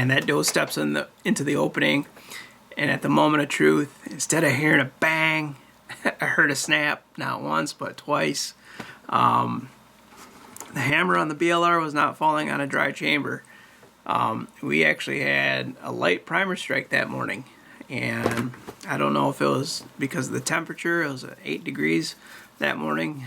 and that doe steps into the opening, and at the moment of truth, instead of hearing a bang, I heard a snap, not once but twice. The hammer on the BLR was not falling on a dry chamber. We actually had a light primer strike that morning, and I don't know if it was because of the temperature. It was at 8 degrees that morning.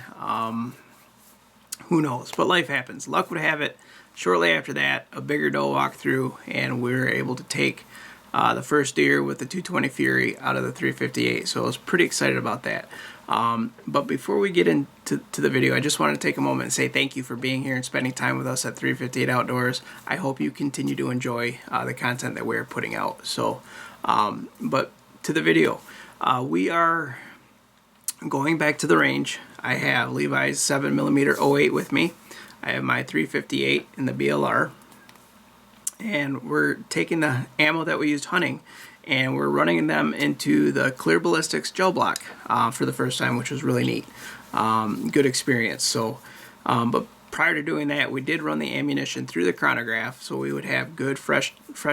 Who knows? But life happens. Luck would have it, shortly after that, a bigger doe walked through, and we were able to take the first deer with the 220 Fury out of the 358. So I was pretty excited about that. But before we get into the video, I just want to take a moment and say thank you for being here and spending time with us at 358 Outdoors. I hope you continue to enjoy the content that we're putting out. So, but to the video, we are going back to the range. I have Levi's 7mm 08 with me. I have my 358 in the BLR. And we're taking the ammo that we used hunting, and we're running them into the clear ballistics gel block for the first time, which was really neat. Good experience. So, but prior to doing that, we did run the ammunition through the chronograph, so we would have good fresh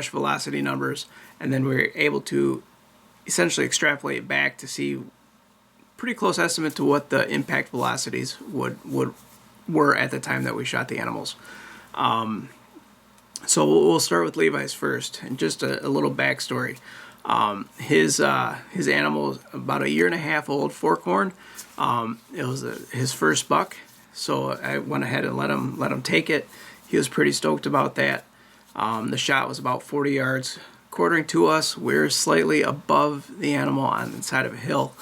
velocity numbers, and then we were able to essentially extrapolate back to see pretty close estimate to what the impact velocities were at the time that we shot the animals. So we'll start with Levi's first, and just a little backstory. His animal was about 1.5 years old, forkhorn. It was his first buck, so I went ahead and let him take it. He was pretty stoked about that. The shot was about 40 yards, quartering to us. We're slightly above the animal on the side of a hill.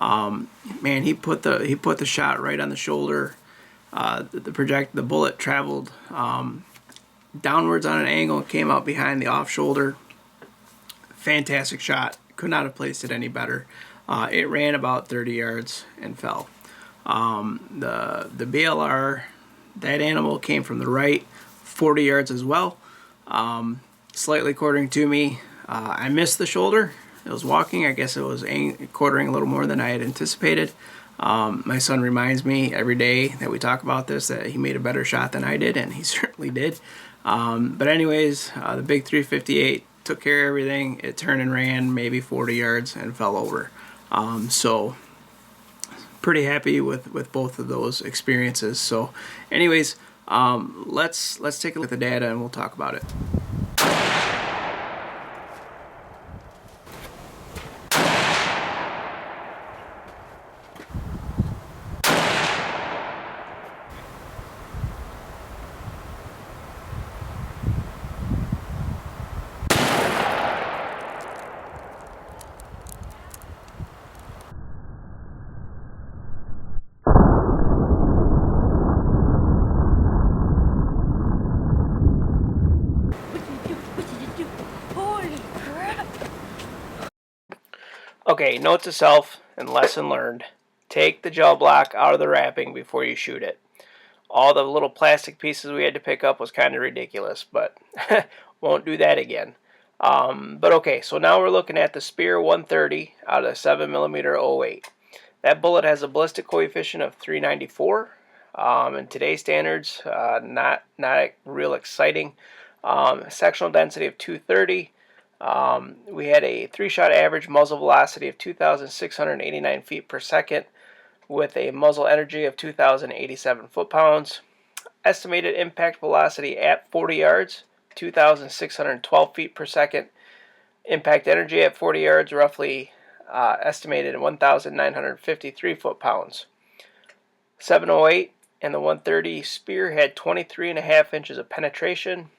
Man, he put the shot right on the shoulder. The bullet traveled downwards on an angle and came out behind the off shoulder. Fantastic shot. Could not have placed it any better. It ran about 30 yards and fell. The BLR, that animal came from the right, 40 yards as well. Slightly quartering to me. I missed the shoulder. It was walking. I guess it was quartering a little more than I had anticipated. My son reminds me every day that we talk about this that he made a better shot than I did, and he certainly did. But anyways, the big 358 took care of everything. It turned and ran maybe 40 yards and fell over. So pretty happy with both of those experiences. So anyways, let's take a look at the data and we'll talk about it. Okay, note to self and lesson learned. Take the gel block out of the wrapping before you shoot it. All the little plastic pieces we had to pick up was kind of ridiculous, but won't do that again. But okay, so now we're looking at the Spear 130 out of 7mm 08. That bullet has a ballistic coefficient of 394. In today's standards, not real exciting. Sectional density of 230. We had a 3-shot average muzzle velocity of 2,689 feet per second with a muzzle energy of 2,087 foot-pounds. Estimated impact velocity at 40 yards, 2,612 feet per second. Impact energy at 40 yards, roughly estimated 1,953 foot-pounds. 708 and the 130 Spear had 23.5 inches of penetration.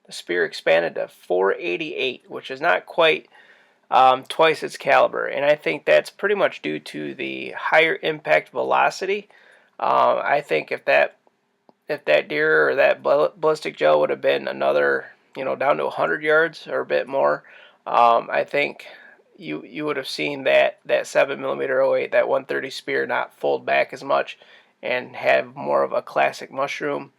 The Spear expanded to 488, which is not quite twice its caliber, and I think that's pretty much due to the higher impact velocity. I think if that deer or that ballistic gel would have been another, down to 100 yards or a bit more, I think you would have seen that 7mm 08, that 130 Spear not fold back as much and have more of a classic mushroom,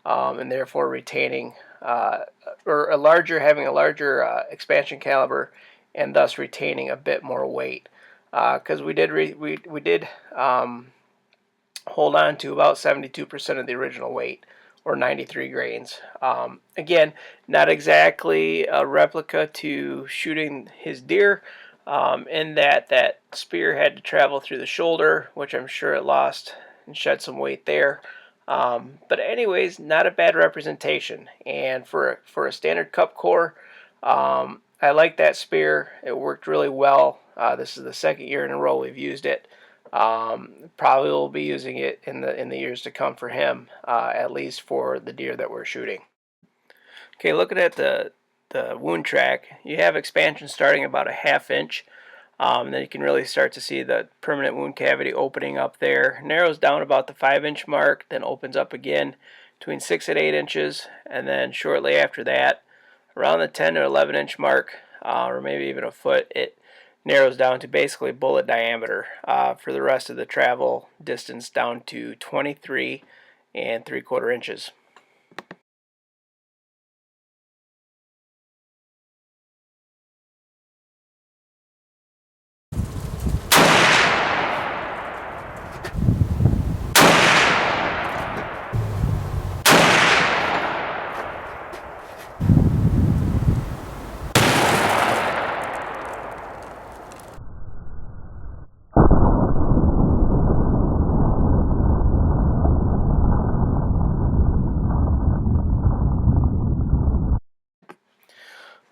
and therefore retaining having a larger expansion caliber, and thus retaining a bit more weight. Because we did hold on to about 72% of the original weight or 93 grains. Again, not exactly a replica to shooting his deer, in that spear had to travel through the shoulder, which I'm sure it lost and shed some weight there. But anyways, not a bad representation. And for a standard cup core, I like that spear. It worked really well. This is the second year in a row we've used it. Probably will be using it in the years to come for him, at least for the deer that we're shooting. Okay, looking at the wound track, you have expansion starting about a ½ inch. Then you can really start to see the permanent wound cavity opening up there. Narrows down about the 5-inch mark, then opens up again between 6 and 8 inches, and then shortly after that, around the 10 to 11-inch mark, or maybe even a foot, it narrows down to basically bullet diameter. For the rest of the travel distance down to 23 and 3/4 inches.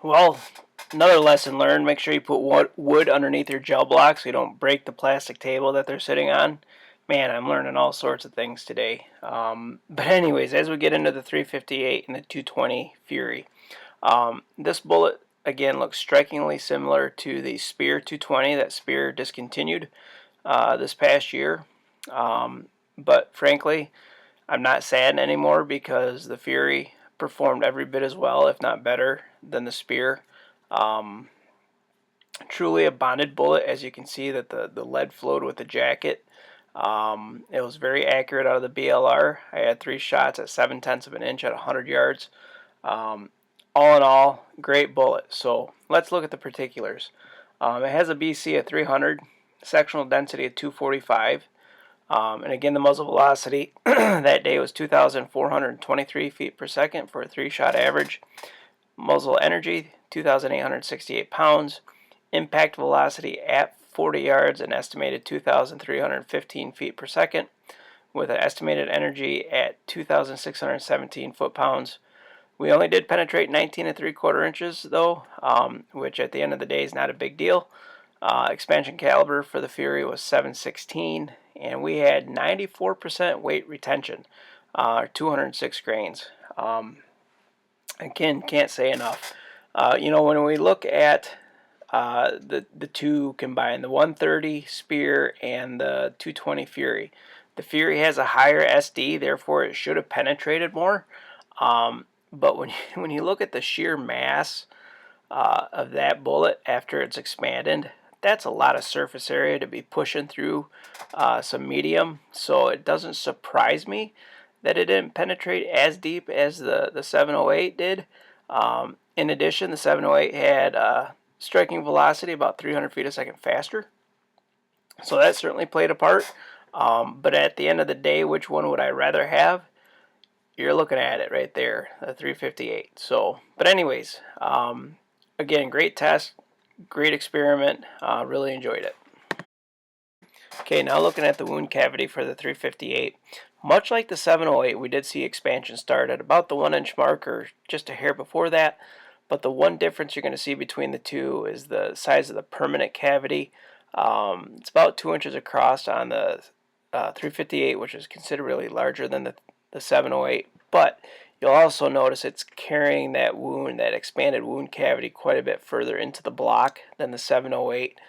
Well, another lesson learned, make sure you put wood underneath your gel block so you don't break the plastic table that they're sitting on. Man, I'm learning all sorts of things today. But anyways, as we get into the 358 and the 220 Fury, this bullet, again, looks strikingly similar to the Spear 220 that Spear discontinued this past year. But frankly, I'm not sad anymore because the Fury performed every bit as well, if not better, than the Spear. Um, Truly a bonded bullet, as you can see that the lead flowed with the jacket. It was very accurate out of the BLR. I had 3 shots at 7/10 of an inch at 100 yards. Um, all in all, great bullet. So let's look at the particulars. It has a BC of 300, sectional density of 245. And again, the muzzle velocity that day was 2,423 feet per second for a 3-shot average. Muzzle energy, 2,868 pounds. Impact velocity at 40 yards, an estimated 2,315 feet per second, with an estimated energy at 2,617 foot-pounds. We only did penetrate 19 and 3/4 inches, though, which at the end of the day is not a big deal. Expansion caliber for the Fury was 716, and we had 94% weight retention, 206 grains. Again, can't say enough. When we look at the two combined, the 130 Spear and the 220 Fury, the Fury has a higher SD, therefore it should have penetrated more. But when you look at the sheer mass of that bullet after it's expanded, that's a lot of surface area to be pushing through some medium. So it doesn't surprise me that it didn't penetrate as deep as the 708 did. In addition, the 708 had striking velocity about 300 feet a second faster. So that certainly played a part. But at the end of the day, which one would I rather have? You're looking at it right there, the 358. So, but anyways, again, great test, great experiment. Really enjoyed it. Okay, now looking at the wound cavity for the 358. Much like the 708, we did see expansion start at about the 1-inch mark or just a hair before that. But the one difference you're going to see between the two is the size of the permanent cavity. It's about 2 inches across on the 358, which is considerably larger than the 708. But you'll also notice it's carrying that wound, that expanded wound cavity, quite a bit further into the block than the 708.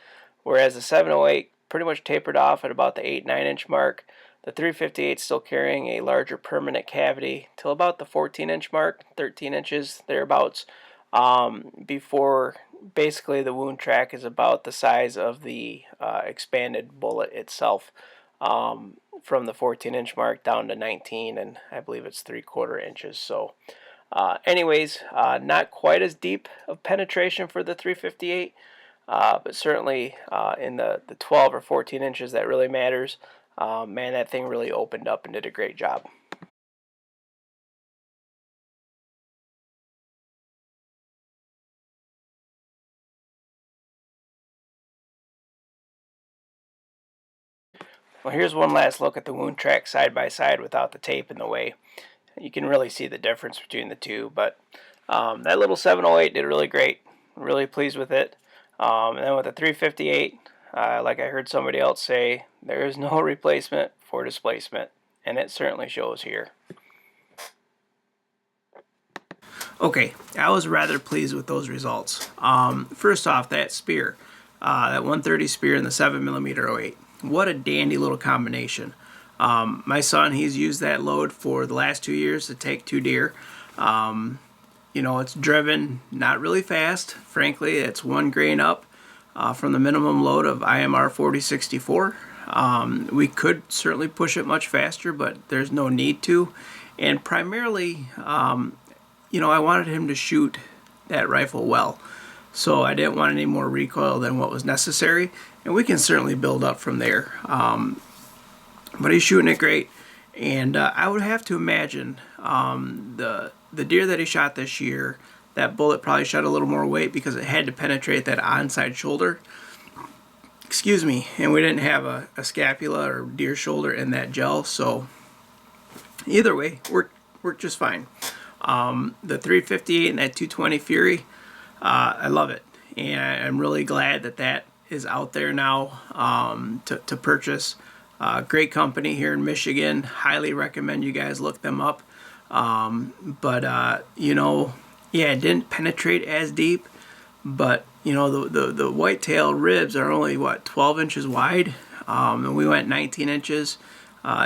Whereas the 708 pretty much tapered off at about the 8-9 inch mark. The 358 is still carrying a larger permanent cavity till about the 14-inch mark, 13 inches thereabouts, before basically the wound track is about the size of the expanded bullet itself, from the 14-inch mark down to 19, and I believe it's 3/4 inches. So anyways, not quite as deep of penetration for the 358, but certainly in the 12 or 14 inches that really matters. Man, that thing really opened up and did a great job. Well, here's one last look at the wound track side by side without the tape in the way. You can really see the difference between the two, but that little 708 did really great. Really pleased with it. And then with the 358, like I heard somebody else say, there is no replacement for displacement, and it certainly shows here. Okay, I was rather pleased with those results. First off, that spear, that 130 spear and the 7mm 08. What a dandy little combination. My son, he's used that load for the last 2 years to take 2 deer. You know, it's driven not really fast. Frankly, it's 1 grain up from the minimum load of IMR 4064. We could certainly push it much faster, but there's no need to. And primarily, you know, I wanted him to shoot that rifle well. So I didn't want any more recoil than what was necessary. And we can certainly build up from there. But he's shooting it great. And I would have to imagine the deer that he shot this year, that bullet probably shot a little more weight because it had to penetrate that onside shoulder. Excuse me. And we didn't have a scapula or deer shoulder in that gel. So either way, worked just fine. The 358 and that 220 Fury, I love it. And I'm really glad that that is out there now to purchase. Great company here in Michigan. Highly recommend you guys look them up. You know, yeah, it didn't penetrate as deep, but you know, the whitetail ribs are only what, 12 inches wide, and we went 19 inches.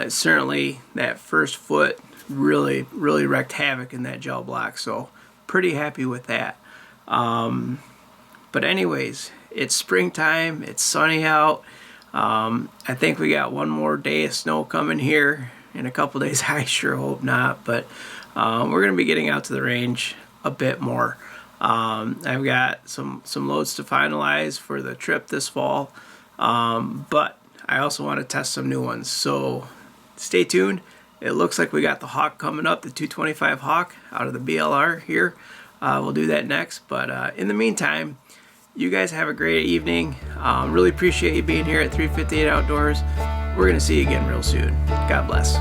Certainly that first foot really wreaked havoc in that gel block, so pretty happy with that. But anyways, it's springtime, it's sunny out. I think we got one more day of snow coming here in a couple days. I sure hope not, but we're going to be getting out to the range a bit more. I've got some loads to finalize for the trip this fall, but I also want to test some new ones, so stay tuned. It looks like we got the Hawk coming up, the 225 Hawk out of the BLR here. We'll do that next, but in the meantime, you guys have a great evening. Really appreciate you being here at 358 Outdoors. We're going to see you again real soon. God bless.